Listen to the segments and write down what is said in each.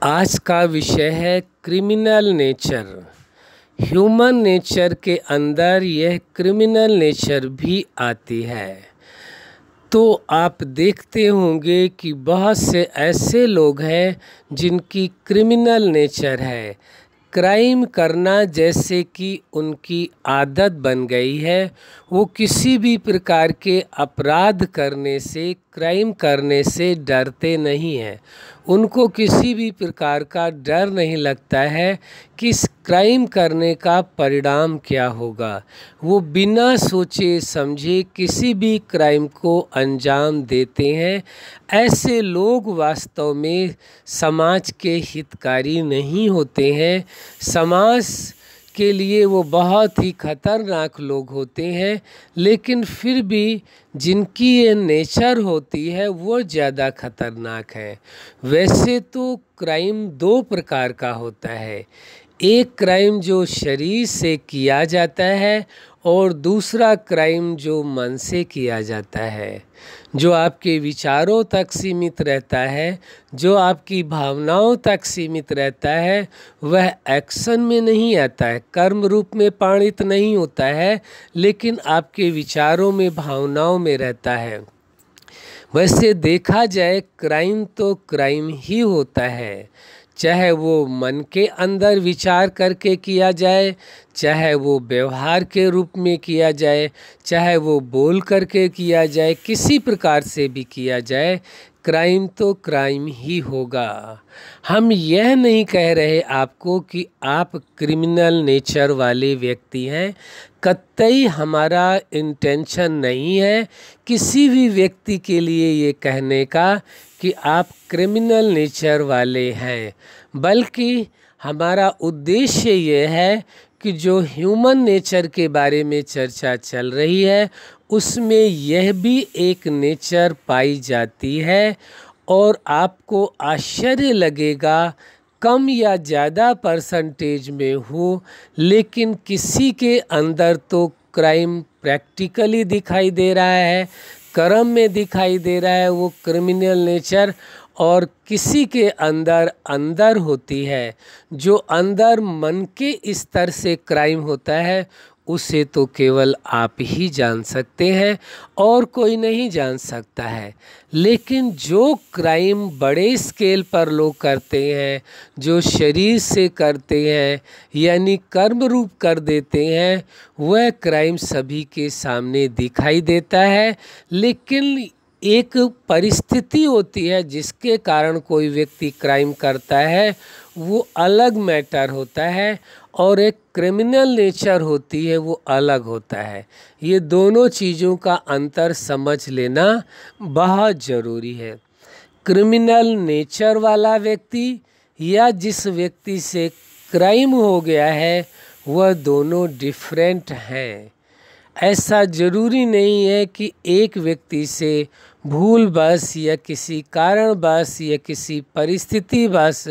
आज का विषय है क्रिमिनल नेचर। ह्यूमन नेचर के अंदर यह क्रिमिनल नेचर भी आती है। तो आप देखते होंगे कि बहुत से ऐसे लोग हैं जिनकी क्रिमिनल नेचर है, क्राइम करना जैसे कि उनकी आदत बन गई है। वो किसी भी प्रकार के अपराध करने से, क्राइम करने से डरते नहीं हैं। उनको किसी भी प्रकार का डर नहीं लगता है कि इस क्राइम करने का परिणाम क्या होगा। वो बिना सोचे समझे किसी भी क्राइम को अंजाम देते हैं। ऐसे लोग वास्तव में समाज के हितकारी नहीं होते हैं। समाज के लिए वो बहुत ही खतरनाक लोग होते हैं, लेकिन फिर भी जिनकी ये नेचर होती है वो ज़्यादा खतरनाक है। वैसे तो क्राइम दो प्रकार का होता है, एक क्राइम जो शरीर से किया जाता है और दूसरा क्राइम जो मन से किया जाता है, जो आपके विचारों तक सीमित रहता है, जो आपकी भावनाओं तक सीमित रहता है। वह एक्शन में नहीं आता है, कर्म रूप में परिणित नहीं होता है, लेकिन आपके विचारों में, भावनाओं में रहता है। वैसे देखा जाए क्राइम तो क्राइम ही होता है, चाहे वो मन के अंदर विचार करके किया जाए, चाहे वो व्यवहार के रूप में किया जाए, चाहे वो बोल करके किया जाए, किसी प्रकार से भी किया जाए, क्राइम तो क्राइम ही होगा। हम यह नहीं कह रहे आपको कि आप क्रिमिनल नेचर वाले व्यक्ति हैं। कतई हमारा इंटेंशन नहीं है किसी भी व्यक्ति के लिए ये कहने का कि आप क्रिमिनल नेचर वाले हैं, बल्कि हमारा उद्देश्य ये है कि जो ह्यूमन नेचर के बारे में चर्चा चल रही है उसमें यह भी एक नेचर पाई जाती है। और आपको आश्चर्य लगेगा, कम या ज़्यादा परसेंटेज में हो, लेकिन किसी के अंदर तो क्राइम प्रैक्टिकली दिखाई दे रहा है, कर्म में दिखाई दे रहा है वो क्रिमिनल नेचर, और किसी के अंदर होती है। जो अंदर मन के स्तर से क्राइम होता है उसे तो केवल आप ही जान सकते हैं और कोई नहीं जान सकता है। लेकिन जो क्राइम बड़े स्केल पर लोग करते हैं, जो शरीर से करते हैं, यानी कर्म रूप कर देते हैं, वह क्राइम सभी के सामने दिखाई देता है। लेकिन एक परिस्थिति होती है जिसके कारण कोई व्यक्ति क्राइम करता है, वो अलग मैटर होता है, और एक क्रिमिनल नेचर होती है वो अलग होता है। ये दोनों चीज़ों का अंतर समझ लेना बहुत ज़रूरी है। क्रिमिनल नेचर वाला व्यक्ति या जिस व्यक्ति से क्राइम हो गया है, वह दोनों डिफरेंट हैं। ऐसा ज़रूरी नहीं है कि एक व्यक्ति से भूल बस या किसी कारण बस या किसी परिस्थिति बस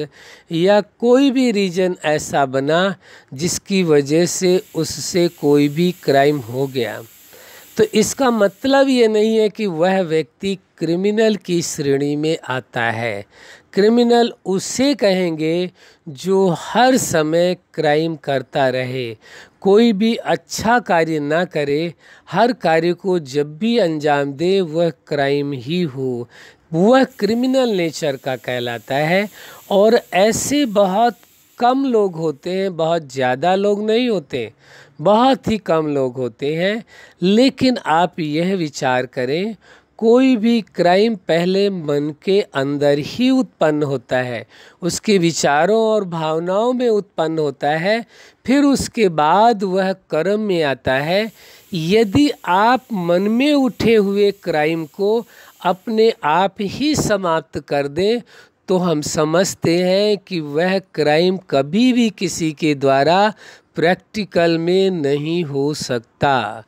या कोई भी रीज़न ऐसा बना जिसकी वजह से उससे कोई भी क्राइम हो गया, तो इसका मतलब ये नहीं है कि वह व्यक्ति क्रिमिनल की श्रेणी में आता है। क्रिमिनल उसे कहेंगे जो हर समय क्राइम करता रहे, कोई भी अच्छा कार्य ना करे, हर कार्य को जब भी अंजाम दे वह क्राइम ही हो, वह क्रिमिनल नेचर का कहलाता है। और ऐसे बहुत कम लोग होते हैं, बहुत ज़्यादा लोग नहीं होते, बहुत ही कम लोग होते हैं। लेकिन आप यह विचार करें, कोई भी क्राइम पहले मन के अंदर ही उत्पन्न होता है, उसके विचारों और भावनाओं में उत्पन्न होता है, फिर उसके बाद वह कर्म में आता है। यदि आप मन में उठे हुए क्राइम को अपने आप ही समाप्त कर दें तो हम समझते हैं कि वह क्राइम कभी भी किसी के द्वारा प्रैक्टिकल में नहीं हो सकता।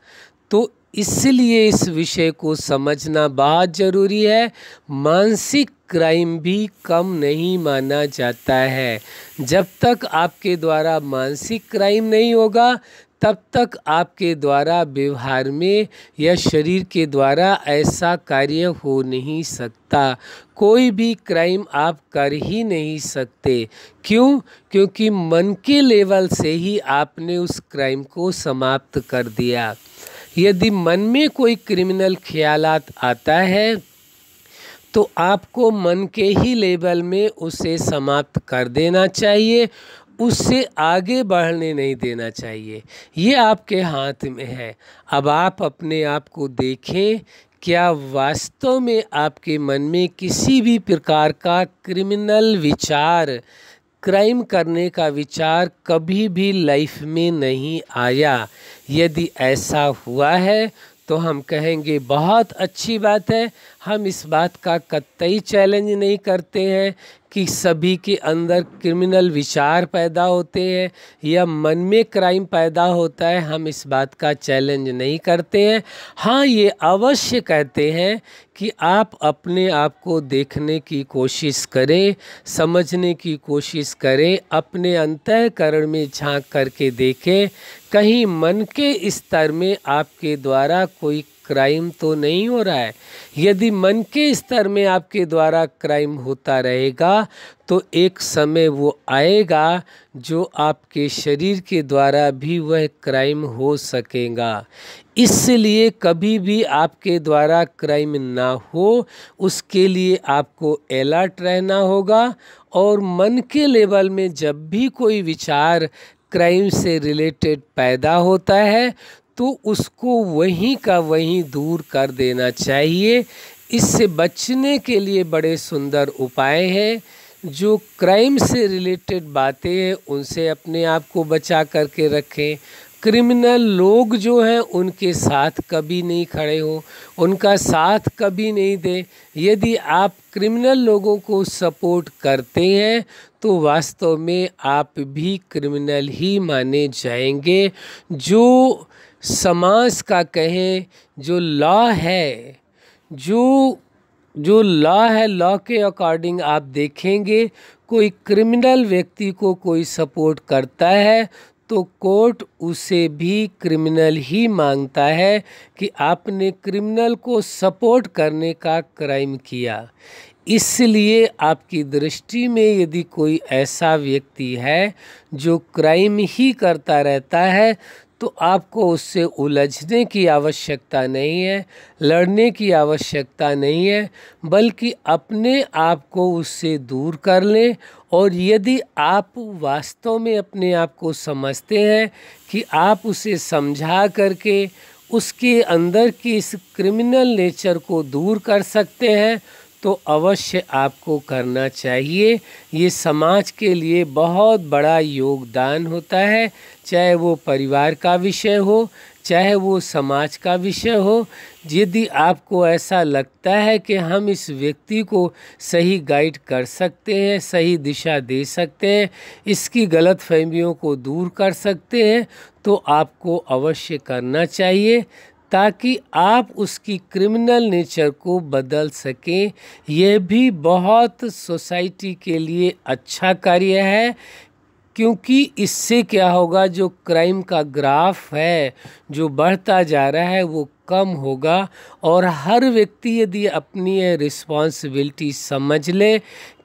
तो इसलिए इस विषय को समझना बहुत ज़रूरी है। मानसिक क्राइम भी कम नहीं माना जाता है। जब तक आपके द्वारा मानसिक क्राइम नहीं होगा तब तक आपके द्वारा व्यवहार में या शरीर के द्वारा ऐसा कार्य हो नहीं सकता। कोई भी क्राइम आप कर ही नहीं सकते। क्यों? क्योंकि मन के लेवल से ही आपने उस क्राइम को समाप्त कर दिया। यदि मन में कोई क्रिमिनल ख्यालात आता है तो आपको मन के ही लेवल में उसे समाप्त कर देना चाहिए, उससे आगे बढ़ने नहीं देना चाहिए। ये आपके हाथ में है। अब आप अपने आप को देखें, क्या वास्तव में आपके मन में किसी भी प्रकार का क्रिमिनल विचार, क्राइम करने का विचार कभी भी लाइफ में नहीं आया? यदि ऐसा हुआ है तो हम कहेंगे बहुत अच्छी बात है। हम इस बात का कतई चैलेंज नहीं करते हैं कि सभी के अंदर क्रिमिनल विचार पैदा होते हैं या मन में क्राइम पैदा होता है, हम इस बात का चैलेंज नहीं करते हैं। हाँ, ये अवश्य कहते हैं कि आप अपने आप को देखने की कोशिश करें, समझने की कोशिश करें, अपने अंतःकरण में झांक करके देखें, कहीं मन के स्तर में आपके द्वारा कोई क्राइम तो नहीं हो रहा है। यदि मन के स्तर में आपके द्वारा क्राइम होता रहेगा तो एक समय वो आएगा जो आपके शरीर के द्वारा भी वह क्राइम हो सकेगा। इसलिए कभी भी आपके द्वारा क्राइम ना हो, उसके लिए आपको अलर्ट रहना होगा। और मन के लेवल में जब भी कोई विचार क्राइम से रिलेटेड पैदा होता है तो उसको वहीं का वहीं दूर कर देना चाहिए। इससे बचने के लिए बड़े सुंदर उपाय हैं। जो क्राइम से रिलेटेड बातें हैं उनसे अपने आप को बचा करके रखें। क्रिमिनल लोग जो हैं उनके साथ कभी नहीं खड़े हो, उनका साथ कभी नहीं दें। यदि आप क्रिमिनल लोगों को सपोर्ट करते हैं तो वास्तव में आप भी क्रिमिनल ही माने जाएंगे। जो समाज का कहें, जो लॉ है, जो लॉ है, लॉ के अकॉर्डिंग आप देखेंगे कोई क्रिमिनल व्यक्ति को कोई सपोर्ट करता है तो कोर्ट उसे भी क्रिमिनल ही मांगता है कि आपने क्रिमिनल को सपोर्ट करने का क्राइम किया। इसलिए आपकी दृष्टि में यदि कोई ऐसा व्यक्ति है जो क्राइम ही करता रहता है तो आपको उससे उलझने की आवश्यकता नहीं है, लड़ने की आवश्यकता नहीं है, बल्कि अपने आप को उससे दूर कर लें। और यदि आप वास्तव में अपने आप को समझते हैं कि आप उसे समझा करके उसके अंदर की इस क्रिमिनल नेचर को दूर कर सकते हैं तो अवश्य आपको करना चाहिए। ये समाज के लिए बहुत बड़ा योगदान होता है, चाहे वो परिवार का विषय हो, चाहे वो समाज का विषय हो। यदि आपको ऐसा लगता है कि हम इस व्यक्ति को सही गाइड कर सकते हैं, सही दिशा दे सकते हैं, इसकी गलतफहमियों को दूर कर सकते हैं, तो आपको अवश्य करना चाहिए ताकि आप उसकी क्रिमिनल नेचर को बदल सकें। यह भी बहुत सोसाइटी के लिए अच्छा कार्य है, क्योंकि इससे क्या होगा, जो क्राइम का ग्राफ है जो बढ़ता जा रहा है वो कम होगा। और हर व्यक्ति यदि अपनी रिस्पॉन्सिबिलिटी समझ ले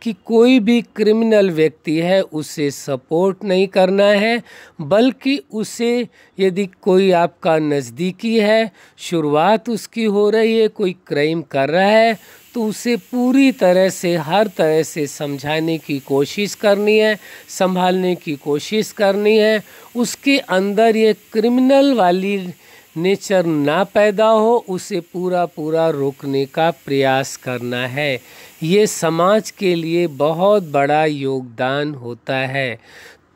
कि कोई भी क्रिमिनल व्यक्ति है उसे सपोर्ट नहीं करना है, बल्कि उसे यदि कोई आपका नज़दीकी है, शुरुआत उसकी हो रही है, कोई क्राइम कर रहा है तो उसे पूरी तरह से, हर तरह से समझाने की कोशिश करनी है, संभालने की कोशिश करनी है। उसके अंदर ये क्रिमिनल वाली नेचर ना पैदा हो, उसे पूरा रोकने का प्रयास करना है। ये समाज के लिए बहुत बड़ा योगदान होता है।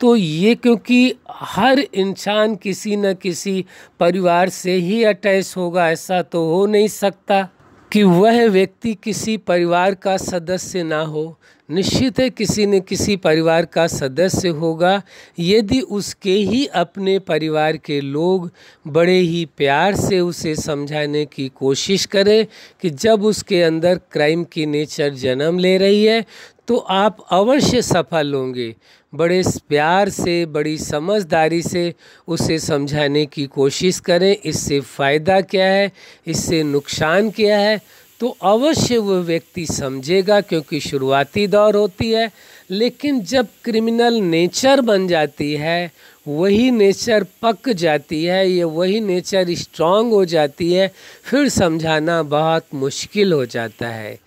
तो ये क्योंकि हर इंसान किसी न किसी परिवार से ही अटैच होगा, ऐसा तो हो नहीं सकता कि वह व्यक्ति किसी परिवार का सदस्य ना हो। निश्चित है किसी न किसी परिवार का सदस्य होगा। यदि उसके ही अपने परिवार के लोग बड़े ही प्यार से उसे समझाने की कोशिश करें कि जब उसके अंदर क्राइम की नेचर जन्म ले रही है तो आप अवश्य सफल होंगे। बड़े प्यार से, बड़ी समझदारी से उसे समझाने की कोशिश करें, इससे फ़ायदा क्या है, इससे नुकसान क्या है, तो अवश्य वो व्यक्ति समझेगा, क्योंकि शुरुआती दौर होती है। लेकिन जब क्रिमिनल नेचर बन जाती है, वही नेचर पक जाती है, ये वही नेचर स्ट्रांग हो जाती है, फिर समझाना बहुत मुश्किल हो जाता है।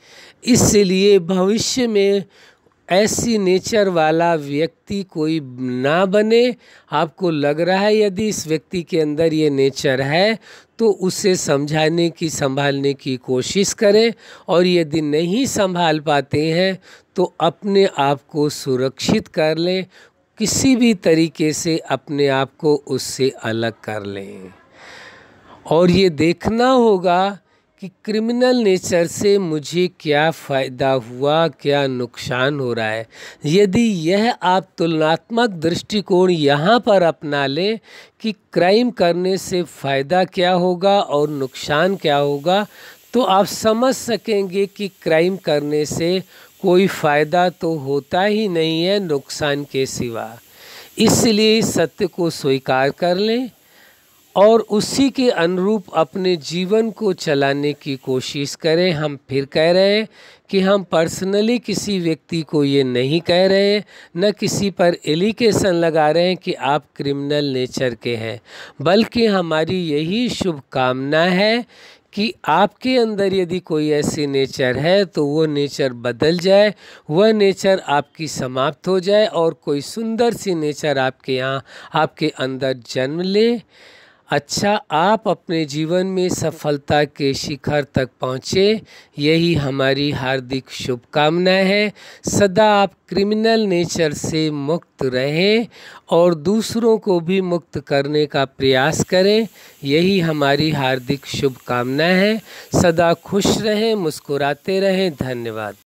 इसलिए भविष्य में ऐसी नेचर वाला व्यक्ति कोई ना बने। आपको लग रहा है यदि इस व्यक्ति के अंदर ये नेचर है तो उसे समझाने की, संभालने की कोशिश करें, और यदि नहीं संभाल पाते हैं तो अपने आप को सुरक्षित कर लें, किसी भी तरीके से अपने आप को उससे अलग कर लें। और ये देखना होगा कि क्रिमिनल नेचर से मुझे क्या फ़ायदा हुआ, क्या नुकसान हो रहा है। यदि यह आप तुलनात्मक दृष्टिकोण यहाँ पर अपना लें कि क्राइम करने से फ़ायदा क्या होगा और नुकसान क्या होगा, तो आप समझ सकेंगे कि क्राइम करने से कोई फ़ायदा तो होता ही नहीं है नुकसान के सिवा। इसलिए सत्य को स्वीकार कर लें और उसी के अनुरूप अपने जीवन को चलाने की कोशिश करें। हम फिर कह रहे हैं कि हम पर्सनली किसी व्यक्ति को ये नहीं कह रहे हैं, न किसी पर एलिगेशन लगा रहे हैं कि आप क्रिमिनल नेचर के हैं, बल्कि हमारी यही शुभकामना है कि आपके अंदर यदि कोई ऐसी नेचर है तो वो नेचर बदल जाए, वह नेचर आपकी समाप्त हो जाए और कोई सुंदर सी नेचर आपके यहाँ, आपके अंदर जन्म ले। अच्छा, आप अपने जीवन में सफलता के शिखर तक पहुँचे, यही हमारी हार्दिक शुभकामना है। सदा आप क्रिमिनल नेचर से मुक्त रहें और दूसरों को भी मुक्त करने का प्रयास करें, यही हमारी हार्दिक शुभकामना है। सदा खुश रहें, मुस्कुराते रहें। धन्यवाद।